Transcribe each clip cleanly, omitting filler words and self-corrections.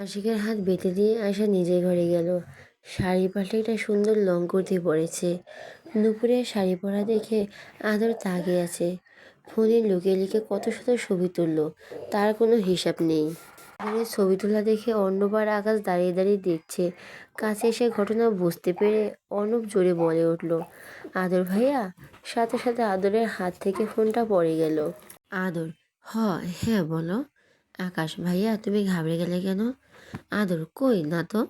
আশিকের হাত বেঁধে দিয়ে আয়শা নিজের ঘরে গেল। শাড়ি পাল্টে একটা সুন্দর লং কুর্তি পরেছে। নুপুরের শাড়ি পরা দেখে আদর তাকিয়ে আছে। ফোনে লুকিয়ে লিখে কত শত ছবি তুললো, তার কোনো হিসাব নেই। আদরের ছবি তোলা দেখে অর্ণব আর আকাশ দাঁড়িয়ে দাঁড়িয়ে দেখছে। কাছে এসে ঘটনা বুঝতে পেরে অর্ণব জোরে বলে উঠল, আদর ভাইয়া। সাথে সাথে আদরের হাত থেকে ফোনটা পড়ে গেল। আদর, হ্যাঁ বলো। আকাশ, ভাইয়া তুমি ঘাবড়ে গেলে কেন? আদর, কই না তো।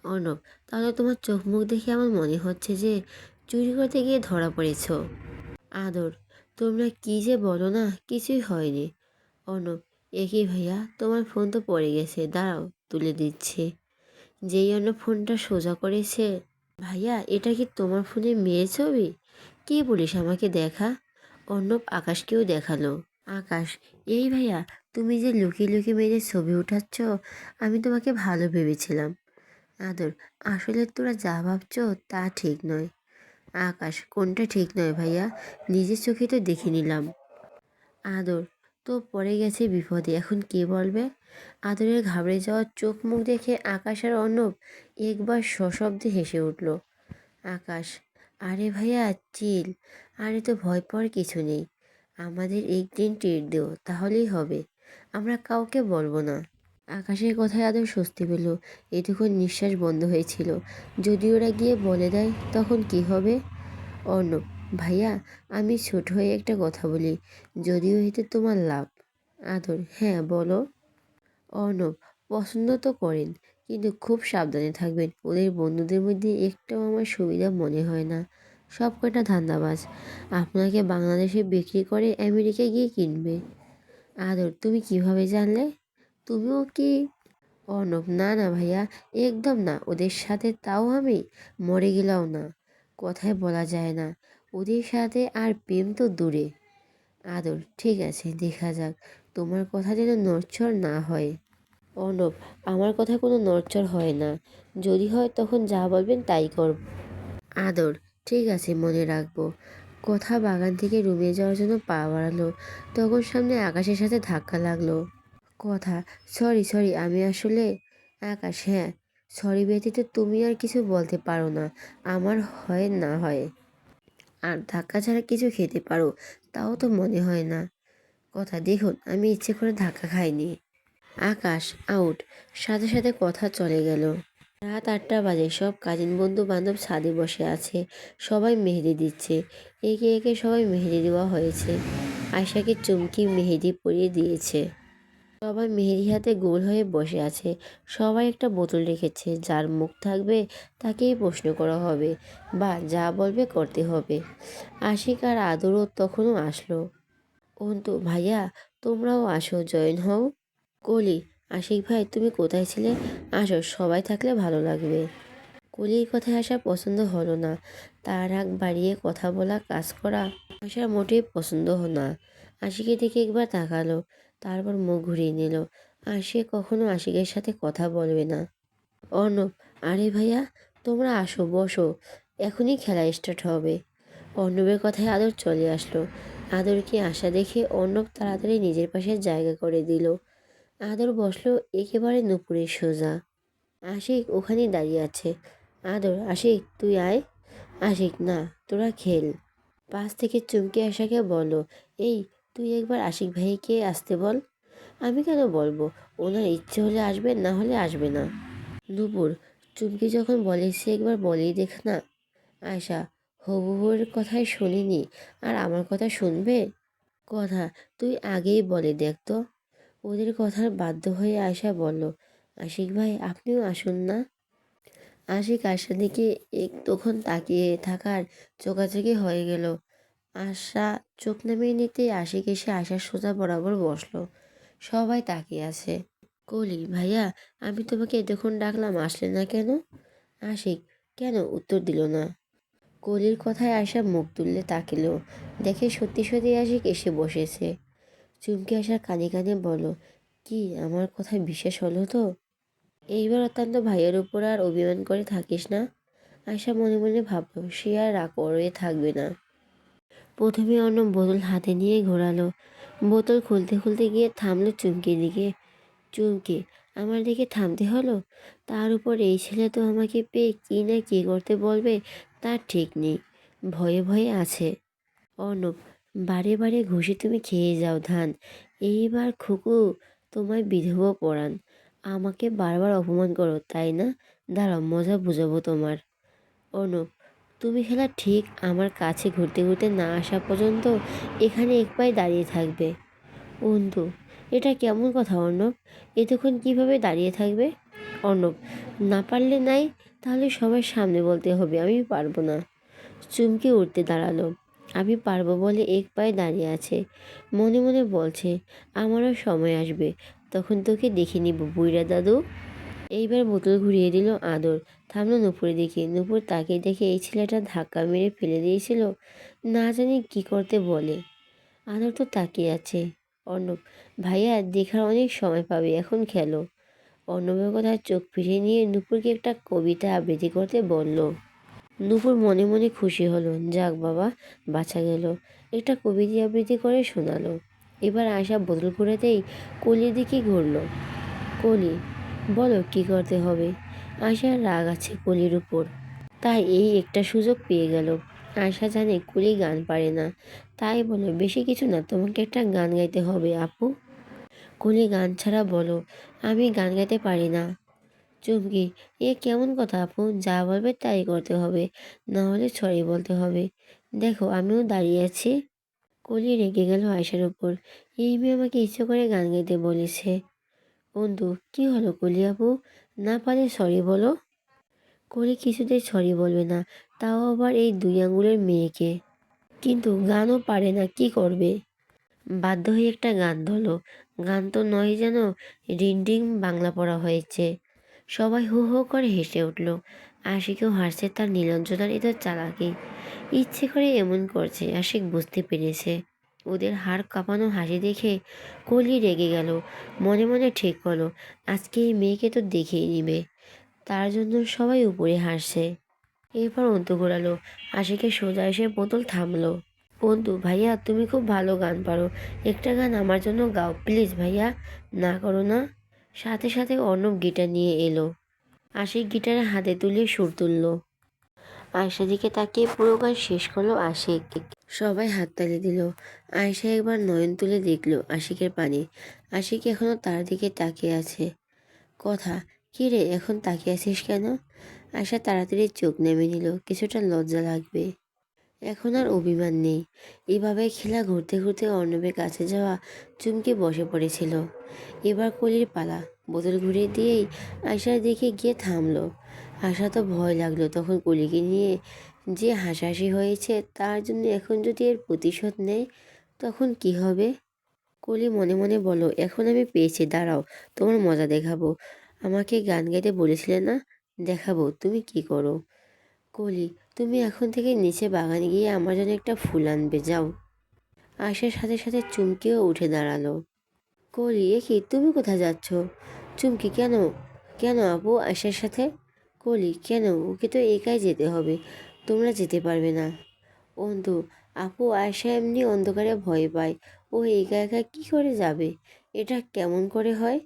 অর্ণব, তাহলে তোমার চোখ মুখ দেখে আমার মনে হচ্ছে যে চুরি করতে গিয়ে ধরা পড়েছ। আদর, তোমরা কি যে বলো না, কিছুই হয়নি। অর্ণব, একই ভাইয়া, তোমার ফোন তো পড়ে গেছে, দাঁড়াও তুলে দিচ্ছি। যেই অর্ণব ফোনটা সোজা করেছে, ভাইয়া এটা কি তোমার ফোনে মেয়ের ছবি? কি বলিস, আমাকে দেখা। অর্ণব আকাশকেও দেখালো। আকাশ, এই ভাইয়া, তুমি যে লুকিয়ে লুকিয়ে মেয়েদের ছবি উঠাচ্ছ, আমি তোমাকে ভালো ভেবেছিলাম। আদর, আসলে তোরা যা ভাবছ তা ঠিক নয়। আকাশ, কোনটা ঠিক নয় ভাইয়া? নিজের চোখে তো দেখে নিলাম। আদর, তো পড়ে গেছে বিপদে, এখন কে বলবে? আদরের ঘাবড়ে যাওয়ার চোখ মুখ দেখে আকাশ আর অর্ণব একবার সশব্দে হেসে উঠল। আকাশ, আরে ভাইয়া চিল, আরে তো ভয় পাওয়ার কিছু নেই। আমাদের একদিন ট্রিট দেও, তাহলেই হবে। আমরা কাউকে বলবো না। আকাশের কথায় আদর স্বস্তি পেল। এটুকুন নিঃশ্বাস বন্ধ হয়েছিল। যদি ওরা গিয়ে বলে দেয় তখন কি হবে? অর্ণব, ভাইয়া আমি ছোট হয়ে একটা কথা বলি, যদিও এতে তোমার লাভ। আদর, হ্যাঁ বলো। অর্ণব, পছন্দ তো করেন, কিন্তু খুব সাবধানে থাকবেন। ওদের বন্ধুদের মধ্যে একটাও আমার সুবিধা মনে হয় না। সব কটা ধান্দাবাজ। আপনাকে বাংলাদেশে বিক্রি করে আমেরিকায় গিয়ে কিনবে। আদর, তুমি কিভাবে জানলে? তুমিও কি? অর্ণব, না না ভাইয়া, একদম না, ওদের সাথে তাও আমি মরে গেলাও না। কথায় বলা যায় না, ওদের সাথে আর প্রেম তো দূরে। আদর, ঠিক আছে, দেখা যাক। তোমার কথা যেন নড়চড় না হয়। অর্ণব, আমার কথা কোনো নড়চড় হয় না। যদি হয় তখন যা বলবেন তাই করব। আদর, ঠিক আছে, মনে রাখবো। কথা বাগান থেকে রুমে যাওয়ার জন্য পা বাড়ালো, তখন সামনে আকাশের সাথে ধাক্কা লাগলো। কথা, সরি সরি, আমি আসলে। আকাশ, হ্যাঁ, সরি ব্যতীত তুমি আর কিছু বলতে পারো না। আমার হয় না হয়, আর ধাক্কা ছাড়া কিছু খেতে পারো, তাও তো মনে হয় না। কথা, দেখুন আমি ইচ্ছে করে ধাক্কা খাইনি। আকাশ, আউট। সাথে সাথে কথা চলে গেল। রাত 8টা বাজে। সব কাজিন বন্ধু বান্ধব ছাদে বসে আছে। সবাই মেহেদি দিচ্ছে। একে একে সবাই মেহেদি দেওয়া হয়েছে। আয়শাকে চুমকি মেহেদি পরিয়ে দিয়েছে। সবাই মেহেদি হাতে গোল হয়ে বসে আছে। সবাই একটা বোতল রেখেছে, যার মুখ থাকবে তাকেই প্রশ্ন করা হবে বা যা বলবে করতে হবে। আশিক আর আদরও তখনও আসলো। অন্তু, ভাইয়া তোমরাও আসো, জয়েন হও। কলি, আশিক ভাই তুমি কোথায় ছিলে? আসো, সবাই থাকলে ভালো লাগবে। কলির কথায় আসা পছন্দ হলো না। তার রাগ বাড়িয়ে কথা বলা, কাজ করা আশার মোটেই পছন্দ না। আশিকের দিকে একবার তাকালো, তারপর মুখ ঘুরিয়ে নিল। আর সে কখনো আশিকের সাথে কথা বলবে না। অর্ণব, আরে ভাইয়া তোমরা আসো, বসো, এখনই খেলা স্টার্ট হবে। অর্ণবের কথায় আদর চলে আসলো। আদরকে আসা দেখে অর্ণব তাড়াতাড়ি নিজের পাশে জায়গা করে দিল। আদর বসলো একেবারে নুপুরের সোজা। আশিক ওখানেই দাঁড়িয়ে আছে। আদর, আশিক তুই আয়। আশিক, না, তোরা খেল। পাশ থেকে চুমকি আশাকে বলো, এই তুই একবার আশিক ভাইকে আসতে বল। আমি কেন বলবো? ওনার ইচ্ছে হলে আসবে, না হলে আসবে না। নূপুর, চুমকি যখন বলে সে একবার বলেই দেখ না। আয়শা, হবু বউয়ের কথাই শুনিনি, আর আমার কথা শুনবে? কথা, তুই আগেই বলে দেখ তো। ওদের কথার বাধ্য হয়ে আয়শা বলল, আশিক ভাই আপনিও আসুন না। আশিক আয়শার দিকে তখন তাকিয়ে থাকার চোখাচোখি হয়ে গেল। আশা চোখ নামিয়ে নিতেই আশিক এসে আয়শার সোজা বরাবর বসলো। সবাই তাকিয়ে আছে। কলি, ভাইয়া আমি তোমাকে এতক্ষণ ডাকলাম, আসলে না কেন? আশিক, কেন উত্তর দিল না। কলির কথায় আয়শা মুখ তুললে তাকিল, দেখে সত্যি সত্যি আশিক এসে বসেছে। চুমকি আসার কানে কানে বলো, কি আমার কথা বিশ্বাস হলো তো? এইবার অত্যন্ত ভাইয়ের উপর আর অভিমান করে থাকিস না। আয়শা মনে মনে ভাবলো সে আর রাগ করে থাকবে না। প্রথমে অর্ণব বোতল হাতে নিয়ে ঘোরালো। বোতল খুলতে খুলতে গিয়ে থামলো চুমকির দিকে। চুমকি, আমার দিকে থামতে হলো। তার উপর এই ছেলে তো আমাকে পেয়ে কী না কী করতে বলবে তার ঠিক নেই। ভয়ে ভয়ে আছে। অর্ণব, বারে বারে ঘুষি তুমি খেয়ে যাও ধান। এইবার খুকু তোমায় বিধবা পড়ান। আমাকে বারবার অপমান করো তাই না? দাঁড়াও মজা বুঝাবো তোমার। অর্ণব, তুমি খেলা ঠিক আমার কাছে ঘুরতে ঘুরতে না আসা পর্যন্ত এখানে এক পায়ে দাঁড়িয়ে থাকবে। অন্তু, এটা কেমন কথা অর্ণব? এতক্ষণ কিভাবে দাঁড়িয়ে থাকবে? অর্ণব, না পারলে নাই, তাহলে সবার সামনে বলতে হবে আমি পারবো না। চুমকে উঠতে দাঁড়ালো। আমি পারবো বলে এক পায়ে দাঁড়িয়ে আছে। মনে মনে বলছে আমারও সময় আসবে, তখন তোকে দেখে নিব বুইড়া দাদু। এইবার বোতল ঘুরিয়ে দিল আদর। থামলো নূপুরের দিকে। নূপুর তাকে দেখে এই ছেলেটা ধাক্কা মেরে ফেলে দিয়েছিল, না জানি কি করতে বলে। আদর তো তাকিয়ে আছে। অর্ণব, ভাইয়া দেখার অনেক সময় পাবে, এখন খেলো। অর্ণবের কথা চোখ ফিরিয়ে নিয়ে নূপুরকে একটা কবিতা আবৃত্তি করতে বলল। নূপুর মনে মনে খুশি হলো, যাক বাবা, বাঁচা গেল। একটা কবিতা আবৃত্তি করে শোনালো। এবার আয়শা বোতল ঘুরাতেই কলির দিকে ঘুরল। কলি, বলো কি করতে হবে? আয়শার রাগ আছে কলির উপর, তাই এই একটা সুযোগ পেয়ে গেল। আয়শা জানে কলি গান পারে না, তাই বলো বেশি কিছু না, তোমাকে একটা গান গাইতে হবে আপু। কলি গান ছাড়া বলো, আমি গান গাইতে পারি না। চুমকি, এ কেমন কথা আপু, যা বলবে তাই করতে হবে, না হলে সরি বলতে হবে। দেখো আমিও দাঁড়িয়ে আছি। কলি রেগে গেল আয়শার উপর। এই মেয়ে আমাকে ইচ্ছে করে গান গাইতে বলেছে। বন্ধু, কি হলো কলি আপু, না পারে সরি বলো। কলি কিছুতেই সরি বলবে না, তাও আবার এই দুই আঙুলের মেয়েকে। কিন্তু গানও পারে না, কি করবে? বাধ্য হয়ে একটা গান ধরলো। গান তো নয় যেন রিংডিং বাংলা পড়া হয়েছে। সবাই হু হু করে হেসে উঠল। আশিকও হাসছে তার নীলাঞ্জনার এত চালাকি। ইচ্ছে করে এমন করছে, আশিক বুঝতে পেরেছে। ওদের হাড় কাঁপানো হাসি দেখে কলি রেগে গেল। মনে মনে ঠিক হলো, আজকে এই মেয়েকে তো দেখেই নিবে। তার জন্য সবাই উপরে হাসছে। এরপর অন্তু ঘোরালো। আশিকে সোজা এসে বোতল থামলো। অন্তু, ভাইয়া তুমি খুব ভালো গান পারো, একটা গান আমার জন্য গাও প্লিজ ভাইয়া, না করো না। সাথে সাথে অর্ণব গিটার নিয়ে এলো। আশিক গিটারে হাতে তুলে সুর তুলল। আয়শা দিকে তাকিয়ে পুরো গান শেষ করলো আশিক। সবাই হাততালি দিল। আয়শা একবার নয়ন তুলে দেখলো আশিকের পানে। আশিক এখনো তার দিকে তাকিয়ে আছে। কথা, কি রে এখন তাকিয়ে আছিস কেন? আয়শা তাড়াতাড়ি চোখ নেমে নিল, কিছুটা লজ্জা লাগবে। এখন আর অভিমান নেই। এভাবে খেলা ঘুরতে ঘুরতে অর্ণবের কাছে যাওয়া চুমকে বসে পড়েছিল। এবার কলির পালা। বোতল ঘুরিয়ে দিয়েই আয়শার দিকে গিয়ে থামলো। আশা তো ভয় লাগলো, তখন কলিকে নিয়ে যে হাসাহাসি হয়েছে তার জন্য এখন যদি এর প্রতিশোধ নেয় তখন কি হবে? কলি মনে মনে বলো, এখন আমি পেয়েছি, দাঁড়াও তোমার মজা দেখাবো। আমাকে গান গাইতে বলেছিলে না, দেখাবো তুমি কি করো। কলি, তুমি এখন থেকে নিচে বাগানে গিয়ে আমার জন্য একটা ফুল আনবে, যাও। আয়শার সাথে সাথে চুমকিও উঠে দাঁড়ালো। কলি, এ কি তুমি কোথায় যাচ্ছ? চুমকি, কেন? কেন আপু আয়শার সাথে? কলি, কেন, ওকে তো একাই যেতে হবে, তোমরা যেতে পারবে না। অন্তু, আপু আয়শা এমনি অন্ধকারে ভয় পায়, ও একা একা কি করে যাবে? এটা কেমন করে হয়?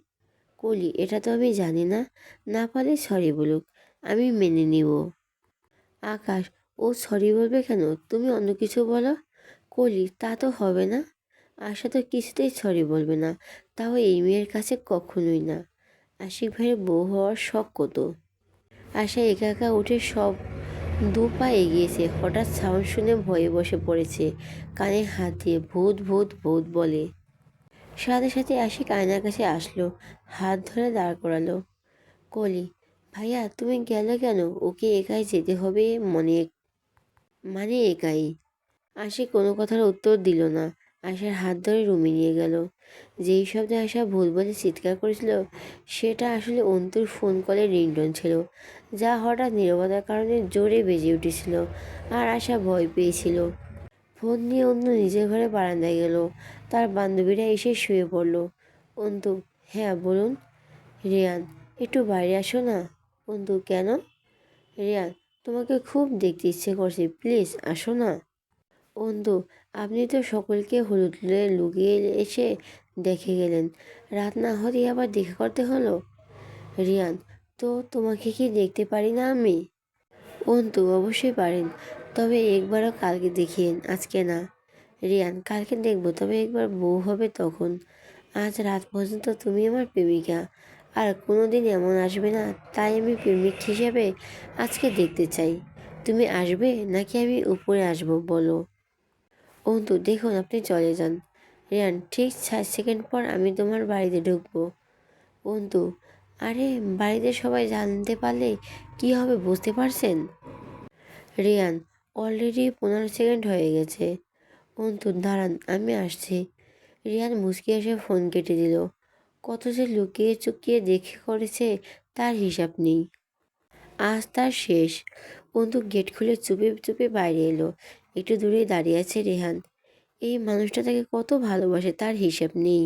কলি, এটা তো আমি জানি না, না পারলে সরি বলুক, আমি মেনে নিব। আকাশ, ও সরি বলবে কেন, তুমি অন্য কিছু বলো। কলি, তা তো হবে না। আশা তো কিছুতেই সরি বলবে না, তাও এই মেয়ের কাছে কখনোই না। আশিক ভাইয়ের বউ হওয়ার শখ কত। আশা একা একা উঠে সব দু পা এগিয়েছে, হঠাৎ সাউন্ড শুনে ভয়ে বসে পড়েছে। কানে হাত দিয়ে ভূত ভূত ভূত বলে। সাথে সাথে আশিক আয়নার কাছে আসলো, হাত ধরে দাঁড় করালো। কলি, ভাইয়া তুমি গেলে কেন? ওকে একাই যেতে হবে, মানে একাই। আশি কোনো কথার উত্তর দিল না। আশার হাত ধরে রুমে নিয়ে গেল। যেই শব্দে আশা ভুল বলে চিৎকার করেছিল সেটা আসলে অন্তুর ফোন কলের রিংটোন ছিল, যা হঠাৎ নীরবতার কারণে জোরে বেজে উঠেছিল। আর আশা ভয় পেয়েছিল। ফোন নিয়ে অন্তু নিজের ঘরে বারান্দায় গেল। তার বান্ধবীরা এসে শুয়ে পড়ল। অন্তু, হ্যাঁ বলুন। রিয়ান, একটু বাইরে আসো না। অন্তু, কেন? রিয়ান, তোমাকে খুব দেখতে ইচ্ছে করছে, প্লিজ আসো না। অন্তু, আপনি তো সকলকে হলুদ লুকিয়ে এসে দেখে গেলেন, রাত না হতেই আবার দেখা করতে হলো। রিয়ান, তো তোমাকে কি দেখতে পারি না আমি? অন্তু, অবশ্যই পারেন, তবে একবারও কালকে দেখিয়েন, আজকে না। রিয়ান, কালকে দেখবো, তবে একবার বউ হবে তখন। আজ রাত পর্যন্ত তুমি আমার প্রেমিকা, আর কোনো দিন এমন আসবে না, তাই আমি প্রেমিক হিসেবে আজকে দেখতে চাই। তুমি আসবে নাকি আমি উপরে আসবো বলো? অন্তু, দেখুন আপনি চলে যান। রিয়ান, ঠিক 6 সেকেন্ড পর আমি তোমার বাড়িতে ঢুকবো। অন্তু, আরে বাড়িতে সবাই জানতে পারলে কি হবে বুঝতে পারছেন? রিয়ান, অলরেডি 15 সেকেন্ড হয়ে গেছে। অন্তু, দাঁড়ান আমি আসছি। রিয়ান মুচকি এসে ফোন কেটে দিল। কত যে লুকিয়ে চুকিয়ে দেখে করেছে তার হিসাব নেই। আজ তার শেষ। অন্তু গেট খুলে চুপে চুপে বাইরে এলো। একটু দূরেই দাঁড়িয়ে আছে রেহান। এই মানুষটা তাকে কত ভালোবাসে তার হিসাব নেই।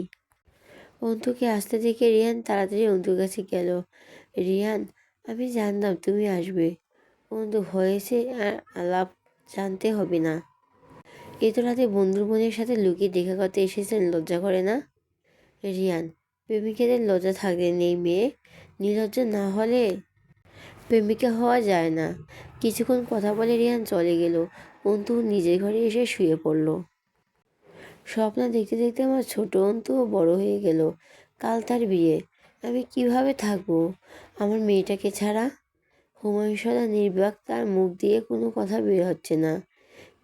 অন্তুকে আসতে দেখে রিয়ান তাড়াতাড়ি অন্তুর কাছে গেল। রিয়ান, আমি জানতাম তুমি আসবে। অন্তু, হয়েছে আর আলাপ জানতে হবে না। এত রাতে বন্ধুর বোনের সাথে লুকিয়ে দেখা করতে এসেছেন, লজ্জা করে না? রিয়ান, প্রেমিকাদের লজ্জা থাকলে নেই মেয়ে, নির্লজ্জ না হলে প্রেমিকা হওয়া যায় না। কিছুক্ষণ কথা বলে রিয়ান চলে গেল। অন্তু নিজের ঘরে এসে শুয়ে পড়ল। স্বপ্ন দেখতে দেখতে আমার ছোট অন্তুও বড় হয়ে গেল। কাল তার বিয়ে। আমি কিভাবে থাকবো আমার মেয়েটাকে ছাড়া? হুমায়ুন সদা নির্বাক, তার মুখ দিয়ে কোনো কথা বের হচ্ছে না।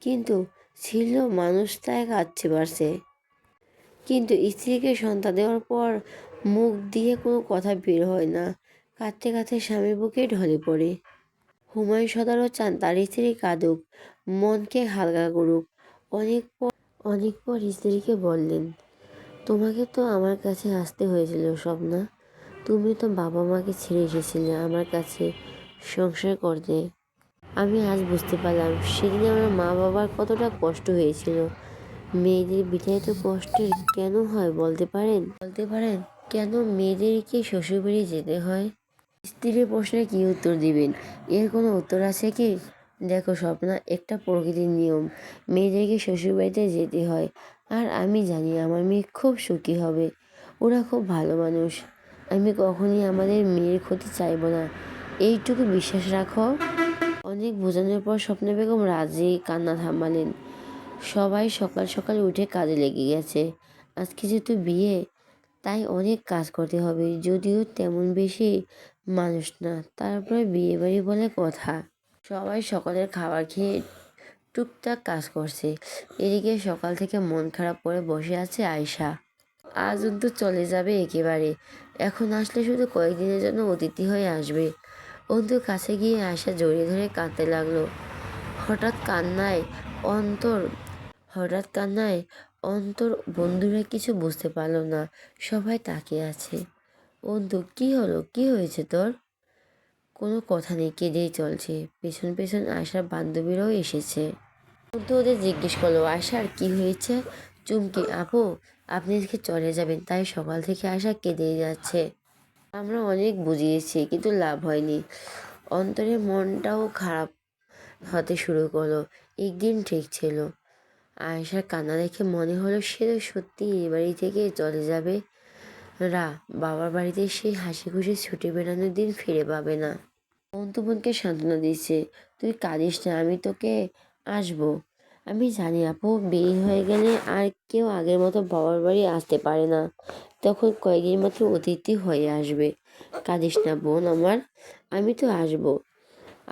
কিন্তু ছিল মানুষ, তাই কাঁদছে পারছে। কিন্তু স্ত্রীকে সন্তান দেওয়ার পর মুখ দিয়ে কোনো কথা বের হয় না। কাঁদতে কাঁদতে স্বামীর বুকে ঢলে পড়ে। হুমায়ুন সদারও চান তার স্ত্রী কাঁদুক, মনকে হালকা করুক। অনেক পর স্ত্রীকে বললেন, তোমাকে তো আমার কাছে আসতে হয়েছিল স্বপ্না। তুমি তো বাবা মাকে ছেড়ে এসেছিলে আমার কাছে সংসার করতে। আমি আজ বুঝতে পারলাম সেদিন আমার মা বাবার কতটা কষ্ট হয়েছিল। মেয়েদের বিয়ে তো কষ্টের কেন হয় বলতে পারেন কেন মেয়েদেরকে শ্বশুরবাড়ি যেতে হয়? স্ত্রীর প্রশ্নে কি উত্তর দিবেন? এর কোনো উত্তর আছে কি? দেখো স্বপ্না, একটা প্রকৃতির নিয়ম, মেয়েদেরকে শ্বশুরবাড়িতে যেতে হয়। আর আমি জানি আমার মেয়ে খুব সুখী হবে। ওরা খুব ভালো মানুষ। আমি কখনই আমাদের মেয়ের ক্ষতি চাইব না, এইটুকু বিশ্বাস রাখো। অনেক বোঝানোর পর স্বপ্না বেগম রাজি কান্না থামালেন। সবাই সকাল সকাল উঠে কাজে লেগে গেছে। আজকে যেহেতু বিয়ে, তাই অনেক কাজ করতে হবে, যদিও তেমন বেশি মানুষ না, তারপরে বিয়ে বাড়ি বলে কথা। সবাই সকালের খাবার খেয়ে টুকটাক কাজ করছে। এদিকে সকাল থেকে মন খারাপ করে বসে আছে আয়শা। আজ অন্তু চলে যাবে একেবারে। এখন আসলে শুধু কয়েকদিনের জন্য অতিথি হয়ে আসবে। অন্তুর কাছে গিয়ে আয়শা জড়িয়ে ধরে কাঁদতে লাগলো। হঠাৎ কান্নায় অন্তর হঠাৎ কান্নায় অন্তর বন্ধুরা কিছু বুঝতে পারল না। সবাই তাকিয়ে আছে। অন্তু, কি হলো, কি হয়েছে তোর? কোনো কথা নেই, কেঁদেই চলছে। পেছন পেছন আয়শার বান্ধবীরাও এসেছে। অন্তু ওদের জিজ্ঞেস করলো, আয়শার কি হয়েছে? চুমকি, আপু আপনি আজকে চলে যাবেন, তাই সকাল থেকে আয়শা কেঁদেই যাচ্ছে। আমরা অনেক বুঝিয়েছি কিন্তু লাভ হয়নি। অন্তরের মনটাও খারাপ হতে শুরু করলো। একদিন ঠিক ছিল। আয়েশার কান্না দেখে মনে হলো সে তো সত্যি এ বাড়ি থেকে চলে যাবে। বাবার বাড়িতে সেই হাসি খুশি ছুটি বেড়ানোর দিন ফিরে পাবে না। অন্তু বোনকে সান্ত্বনা দিচ্ছে, তুই কাঁদিস না, আমি তোকে আসবো। আমি জানি আপু, বিয়ে হয়ে গেলে আর কেউ আগের মতো বাবার বাড়ি আসতে পারে না, তখন কয়েকদিন মাত্র অতিথি হয়ে আসবে। কাঁদিস না বোন আমার, আমি তো আসবো।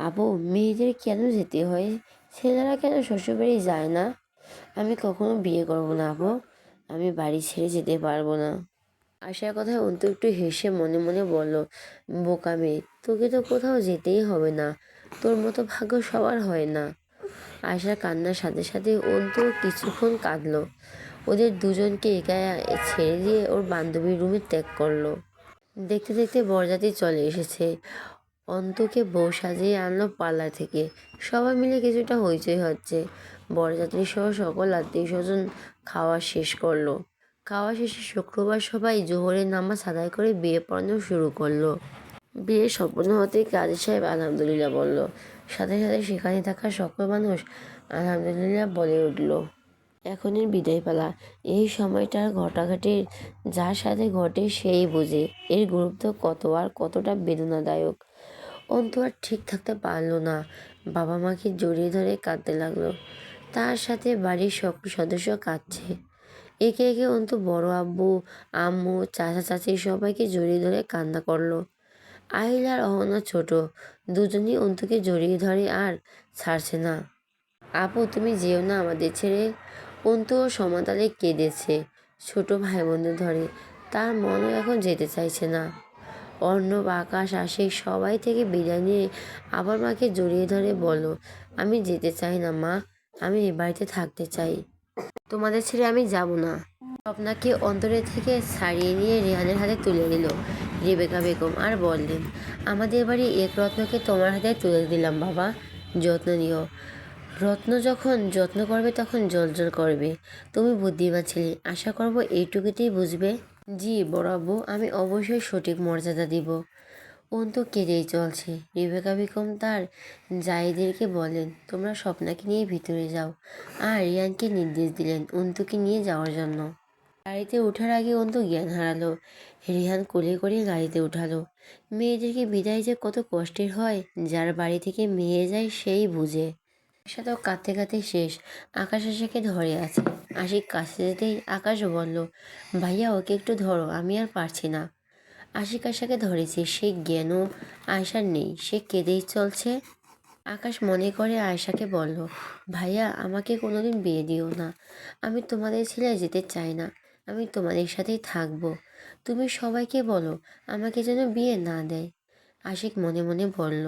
আপু, মেয়েদের কেন যেতে হয়? ছেলেরা কেন শ্বশুরবাড়ি যায় না? আমি কখনো বিয়ে করব না আপু, আমি বাড়ি ছেড়ে যেতে পারবো না। আশার কথায় অন্তু একটু হেসে মনে মনে বলল, বোকা মেয়ে, তোকে তো কোথাও যেতেই হবে না, তোর মতো ভাগ্য সবার হয় না। আশার কান্নার সাথে সাথে অন্তু কিছুক্ষণ কাঁদলো। ওদের দুজনকে একা ছেড়ে দিয়ে ওর বান্ধবীর রুমে ত্যাগ করলো। দেখতে দেখতে বরযাত্রী চলে এসেছে। অন্তুকে বউ সাজিয়ে আনলো পার্লার থেকে। সবাই মিলে কিছুটা হইচই হচ্ছে। বরযাত্রী সহ সকল আত্মীয় স্বজন খাওয়া শেষ করলো। খাওয়া শেষে শুক্রবার সবাই জোহরের নামাজ আদায় করে বিয়ে পড়ানো শুরু করলো। বিয়ে সম্পন্ন হতেই কাজী সাহেব আলহামদুলিল্লাহ বলল। সাথে সাথে সেখানে থাকা সকল মানুষ আলহামদুলিল্লাহ বলে উঠল। এখনের বিদায় পালা। এই সময়টার ঘটাঘাটির যার সাথে ঘটে সেই বোঝে এর গুরুত্ব কত আর কতটা বেদনাদায়ক। অন্তু আর ঠিক থাকতে পারলো না, বাবা মাকে জড়িয়ে ধরে কাঁদতে লাগলো। তার সাথে বাড়ির সকল সদস্য কাঁদছে। একে একে অন্তু বড় আব্বু, আম্মু, চাচা চাচি সবাইকে জড়িয়ে ধরে কান্না করলো। আহিল আর অহনা ছোট, দুজনই অন্তুকে জড়িয়ে ধরে আর ছাড়ছে না। আপু তুমি যেও না আমাদের ছেড়ে। অন্তু ও সমাতালে কেঁদেছে, ছোট ভাই বোনদের ধরে। তার মনও এখন যেতে চাইছে না। অর্ণব, আকাশ, আশিক সবাই থেকে বিদায় নিয়ে আবার মাকে জড়িয়ে ধরে বলল, আমি যেতে চাই না মা, আমি এ বাড়িতে থাকতে চাই, তোমাদের ছেড়ে আমি যাব না। স্বপ্নাকে অন্তরে থেকে ছাড়িয়ে নিয়ে রেহানের হাতে তুলে দিল রেবেকা বেগম আর বললেন, আমাদের বাড়ি এক রত্নকে তোমার হাতে তুলে দিলাম বাবা, যত্ন নিও। রত্ন যখন যত্ন করবে তখন জল করবে। তুমি বুদ্ধিমান ছেলে, আশা করবো এইটুকুতেই বুঝবে। জি বড় আব্বু, আমি অবশ্যই সঠিক মর্যাদা দিব। অন্তু কেঁদেই চলছে। রেবেকা বেগম তার জায়েদেরকে বলেন, তোমরা স্বপ্নাকে নিয়ে ভিতরে যাও, আর রিয়ানকে নির্দেশ দিলেন অন্তুকে নিয়ে যাওয়ার জন্য। গাড়িতে ওঠার আগে অন্তু জ্ঞান হারালো। রিহান কোলে করে গাড়িতে উঠালো। মেয়েদেরকে বিদায় যে কত কষ্টের হয়, যার বাড়ি থেকে মেয়ে যায় সেই বুঝে। সাথেও কাঁদতে কাঁদতে শেষ। আকাশ আশাকে ধরে আছে। আশিক কাছে যেতেই আকাশ বলল, ভাইয়া ওকে একটু ধরো, আমি আর পারছি না। আশিক আশাকে ধরেছে, সে জ্ঞানও আয়সার নেই, সে কেঁদেই চলছে। আকাশ মনে করে আয়সাকে বলল, ভাইয়া আমাকে কোনোদিন বিয়ে দিও না, আমি তোমাদের ছেড়ে যেতে চাই না, আমি তোমাদের সাথেই থাকবো। তুমি সবাইকে বলো আমাকে যেন বিয়ে না দেয়। আশিক মনে মনে বলল,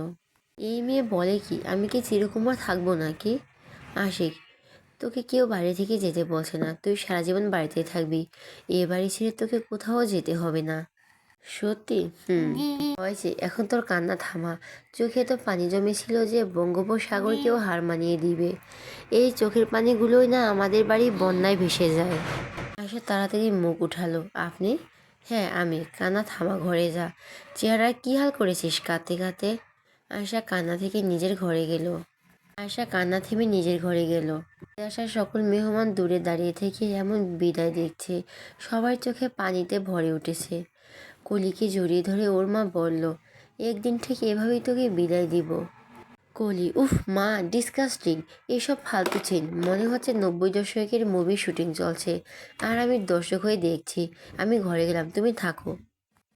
এই মেয়ে বলে কি, আমি কি চিরকুমার থাকবো নাকি? আশিক, তোকে কেউ বাড়ি থেকে যেতে বলছে না, তুই সারা জীবন বাড়িতে থাকবি, এ বাড়ি ছেড়ে তোকে কোথাও যেতে হবে না। সত্যি? হয়েছে, এখন তোর কান্না থামা। চোখে তো পানি জমেছিল যে বঙ্গোপসাগরকেও হার মানিয়ে দিবে। এই চোখের পানিগুলোই না আমাদের বাড়ি বন্যায় ভেসে যায়। আয়সা তাড়াতাড়ি মুখ উঠালো, আপনি? হ্যাঁ আমি। কান্না থামা, ঘরে যা। চেহারা কি হাল করেছিস কাঁদতে কাঁদতে। আয়সা কান্না থেকে নিজের ঘরে গেল। আয়সা কান্না থেমে নিজের ঘরে গেল। আসা সকল মেহমান দূরে দাঁড়িয়ে থেকে এমন বিদায় দেখছে, সবার চোখে পানিতে ভরে উঠেছে। কলিকে জড়িয়ে ধরে ওর মা বলল, একদিন ঠিক এভাবেই তোকে বিদায় দিব। কলি, উফ মা, ডিসকাস্টিং, এসব ফালতু ছিন, মনে হচ্ছে 90 দশকের মুভি শুটিং চলছে, আর আমি দর্শক হয়ে দেখছি। আমি ঘরে গেলাম, তুমি থাকো।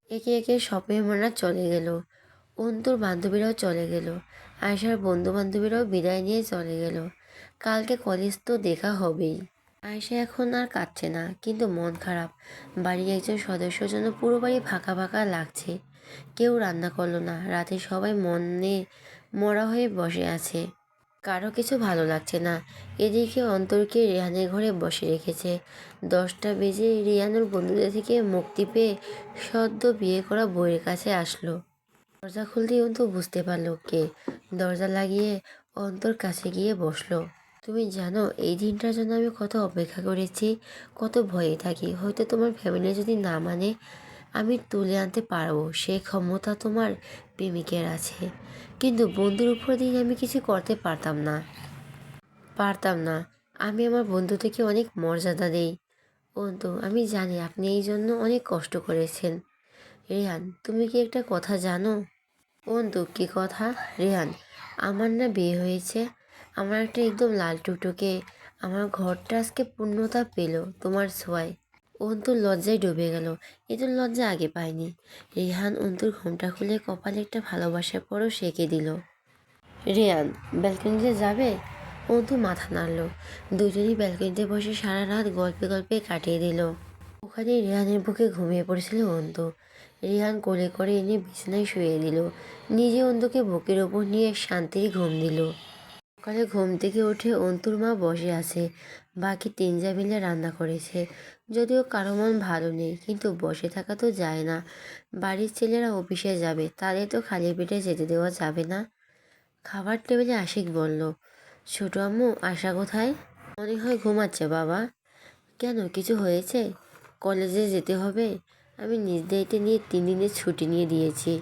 একে একে সব মেহমানরা চলে গেল। অন্তুর বান্ধবীরাও চলে গেল। আয়সার বন্ধু বান্ধবীরাও বিদায় নিয়ে চলে গেল। কালকে কলেজ তো দেখা হবেই। আয়সা এখন আর কাঁদছে না, কিন্তু মন খারাপ। বাড়ির একজন সদস্যর জন্য পুরো বাড়ি ফাঁকা ফাঁকা লাগছে। কেউ রান্না করলো না, রাতে সবাই মনে মরা হয়ে বসে আছে, কারো কিছু ভালো লাগছে না। এদিকে অন্তরকে রেহানের ঘরে বসে রেখেছে। 10টা বেজে রিয়ানুর বন্ধুদের থেকে মুক্তি পেয়ে সদ্য বিয়ে করা বউয়ের কাছে আসলো। দরজা খুলতেই অন্তু বুঝতে পারলো কে। দরজা লাগিয়ে অন্তর কাছে গিয়ে বসলো। তুমি জানো এই দিনটার জন্য আমি কত অপেক্ষা করেছি, কত ভয়ে থাকি, হয়তো তোমার ফ্যামিলি যদি না মানে আমি তুলে আনতে পারবো, সেই ক্ষমতা তোমার প্রেমিকের আছে, কিন্তু বন্ধুর উপর দিয়ে আমি কিছু করতে পারতাম না। আমি আমার বন্ধু থেকে অনেক মর্যাদা দেই। বন্ধু, আমি জানি আপনি এই জন্য অনেক কষ্ট করেছেন। রেহান, তুমি কি একটা কথা জানো? বন্ধু, কি কথা? রেহান, আমার না বিয়ে হয়েছে, আমার একটা একদম লাল টুকটুকে, আমার ঘরটা আজকে পূর্ণতা পেল তোমার ছোঁয়ায়। অন্তুর লজ্জায় ডুবে গেল, এ তো লজ্জা আগে পায়নি। রেহান অন্তুর ঘোমটা খুলে কপালে একটা ভালোবাসার পরও সেঁকে দিল। রেহান, ব্যালকনিতে যাবে? অন্তু মাথা নাড়ল। দুজনই ব্যালকনিতে বসে সারা রাত গল্পে গল্পে কাটিয়ে দিল। ওখানে রেহানের বুকে ঘুমিয়ে পড়েছিল অন্তু। রেহান কোলে করে এনে বিছানায় শুয়ে দিল, নিজে অন্তুকে বুকের ওপর নিয়ে শান্তির ঘুম দিল। সকালে ঘুম থেকে উঠে অন্তুর মা বসে আছে, বাকি তিনজা মিলে রান্না করেছে। যদিও কারো মন ভালো নেই, কিন্তু বসে থাকা তো যায় না। বাড়ির ছেলেরা অফিসে যাবে, তাদের তো খালি পেটে যেতে দেওয়া যাবে না। খাবার টেবিলে আশিক বলল, ছোট আম্মু আশা কোথায়? মনে হয় ঘুমাচ্ছে বাবা। কেন, কিছু হয়েছে? কলেজে যেতে হবে, আমি নিজ দায়িত্বে নিয়ে 3 দিনের ছুটি নিয়ে দিয়েছি,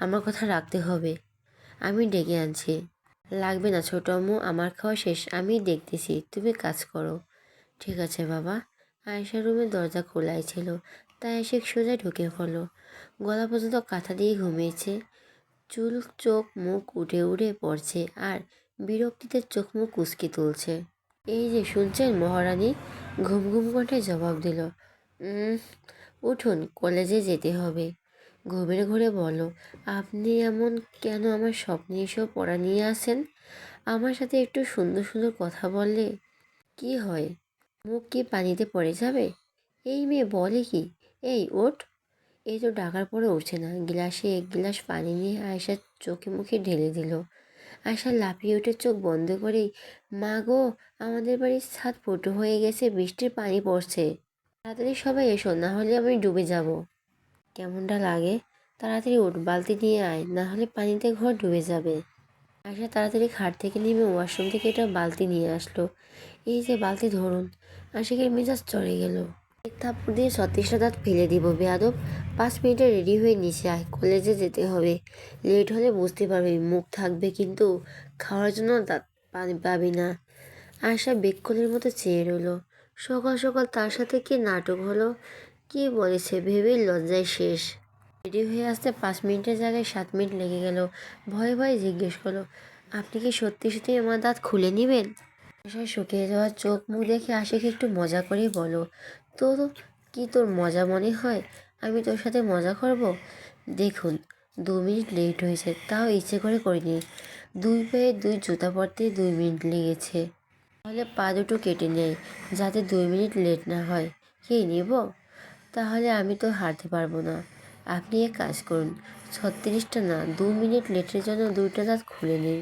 আমার কথা রাখতে হবে, আমি ডেকে আনছি। লাগবে না ছোট আম্মু, আমার খাওয়া শেষ, আমি দেখতেছি, তুমি কাজ করো। ঠিক আছে বাবা। আয়েশার রুমের দরজা খোলাই ছিল, তাই আশিক সোজা ঢুকে পড়লো। গলা পর্যন্ত কাঁথা দিয়ে ঘুমিয়েছে, চুল চোখ মুখ উঠে উঠে পড়ছে আর বিরক্তিতে চোখ মুখ কুঁচকে তুলছে। এই যে শুনছেন মহারানী, ঘুম ঘুম কণ্ঠে জবাব দিল। "উম, উঠুন, কলেজে যেতে হবে।" ঘুমের ঘোরে বলো, আপনি এমন কেন আমার স্বপ্নে এসেও পড়া নিয়ে আসেন? আমার সাথে একটু সুন্দর সুন্দর কথা বললে কি হয়? মুখ কি পানিতে পড়ে যাবে? এই মেয়ে বলে কি? এই ওঠ। এই তো ডাকার পরে উঠছে না। গ্লাসে এক গ্লাস পানি নিয়ে আয়েশার চোখে মুখে ঢেলে দিল। আয়শা লাফিয়ে উঠে চোখ বন্ধ করেই, মা গো, আমাদের বাড়ির ছাদ ফুটো হয়ে গেছে, বৃষ্টির পানি পড়ছে, তাড়াতাড়ি সবাই এসো, না হলে আমি ডুবে যাব। কেমনটা লাগে? তাড়াতাড়ি উঠ, বালতি নিয়ে আয়, না হলে পানিতে ঘর ডুবে যাবে। আয়শা তাড়াতাড়ি খাট থেকে নেমে ওয়াশরুম থেকে একটা বালতি নিয়ে আসলো। এই যে বালতি ধরুন। আশিকের মেজাজ চড়ে গেল। এক থাপ্পড় দিয়ে 36টা দাঁত ফেলে দিব বেয়াদব। 5 মিনিটে রেডি হয়ে নিচে আয়, কলেজে যেতে হবে। লেট হলে বুঝতে পারবি, মুখ থাকবে কিন্তু খাওয়ার জন্য দাঁত পানি পাবি না। আয়শা বেক্ষণের মতো চেয়ে রইল। সকাল সকাল তার সাথে কি নাটক হলো? কি বলেছে ভেবেই লজ্জায় শেষ। রেডি হয়ে আসতে 5 মিনিটের জায়গায় 7 মিনিট লেগে গেল। ভয়ে ভয়ে জিজ্ঞেস করলো, আপনি কি সত্যি সত্যি আমার দাঁত খুলে নেবেন? আশার শুকিয়ে যাওয়া চোখ মুখ দেখে আশিক একটু মজা করেই বলো, তোর কি তোর মজা মনে হয়? আমি তোর সাথে মজা করব? দেখুন, 2 মিনিট লেট হয়েছে, তাও ইচ্ছে করে করিনি। দুই পায়ে দুই জুতা পরতে 2 মিনিট লেগেছে। তাহলে পা দুটো কেটে নেয়, যাতে 2 মিনিট লেট না হয়। কি নিব? তাহলে আমি তো হারতে পারবো না। আপনি এক কাজ করুন, 36টা না, 2 মিনিট লেটের জন্য 2টা দাঁত খুলে নিন।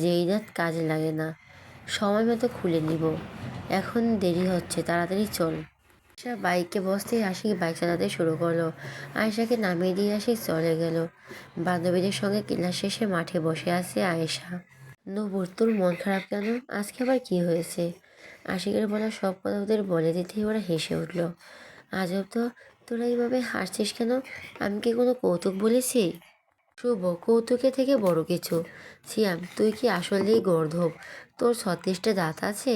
যেই দাঁত কাজে লাগে না, সময় মতো খুলে নিব। এখন দেরি হচ্ছে, তাড়াতাড়ি চল। আয়শা বাইকে বসতেই আশিক বাইক চালাতে শুরু করলো। আয়েশাকে নামিয়ে দিয়ে আশিক চলে গেল। বান্ধবীদের সঙ্গে ক্লাস শেষে মাঠে বসে আছে আয়েশা। নূপুর, তোর মন খারাপ কেন? আজকে আবার কি হয়েছে? আশিকের বলা সব কথা ওদের বলে দিতেই ওরা হেসে উঠল। আজব তো, তোরা এইভাবে হাসছিস কেন? আমি কি কোনো কৌতুক বলেছি? শুভ, কৌতুকের থেকে বড় কিছু। সিয়াম, তুই কি আসলেই গর্ধব? তোর 36টা দাঁত আছে?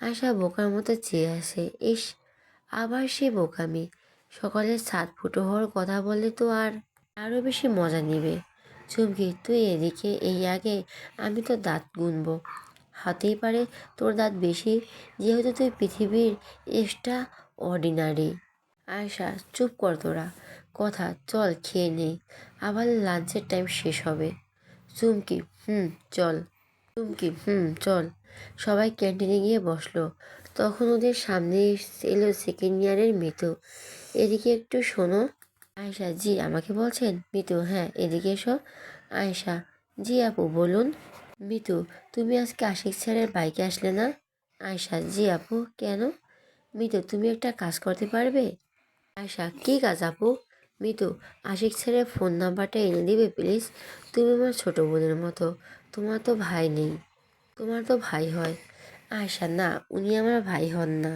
আশা বোকার মতো চেয়ে আসে। ইস, আবার সে বোকামি। সকালে ছাদ ফুটো হওয়ার কথা বললে তো আরও বেশি মজা নিবে। চুমকি, তুই এদিকে, এই আগে আমি তো দাঁত গুনবো। হতেই পারে তোর দাঁত বেশি, যেহেতু তুই পৃথিবীর এক্সট্রা অর্ডিনারি। আয়শা, চুপ কর তোরা। কথা, চল খেয়ে নেই, আবার লাঞ্চের টাইম শেষ হবে। চুমকি, চল। চুমকি, চল। সবাই ক্যান্টিনে গিয়ে বসলো। তখন ওদের সামনে এলো সেকেন্ড ইয়ারের মিতু। এদিকে একটু শোনো। আয়েশা, জি আমাকে বলছেন? মিতু, হ্যাঁ এদিকে এসো। আয়েশা, জি আপু বলুন। মিতু, তুমি আজকে আশিক স্যারের বাইকে আসলে না? আয়েশা, জি আপু, কেন? মিতু, তুমি একটা কাজ করতে পারবে? আয়শা, কী কাজ আপু? মিতু, আশিক স্যারের ফোন নাম্বারটা এনে দিবে প্লিজ? তুমি আমার ছোটো বোনের মতো, তোমার তো ভাই নেই। তোমার তো ভাই হয়। আয়শা, না উনি আমার ভাই হন না।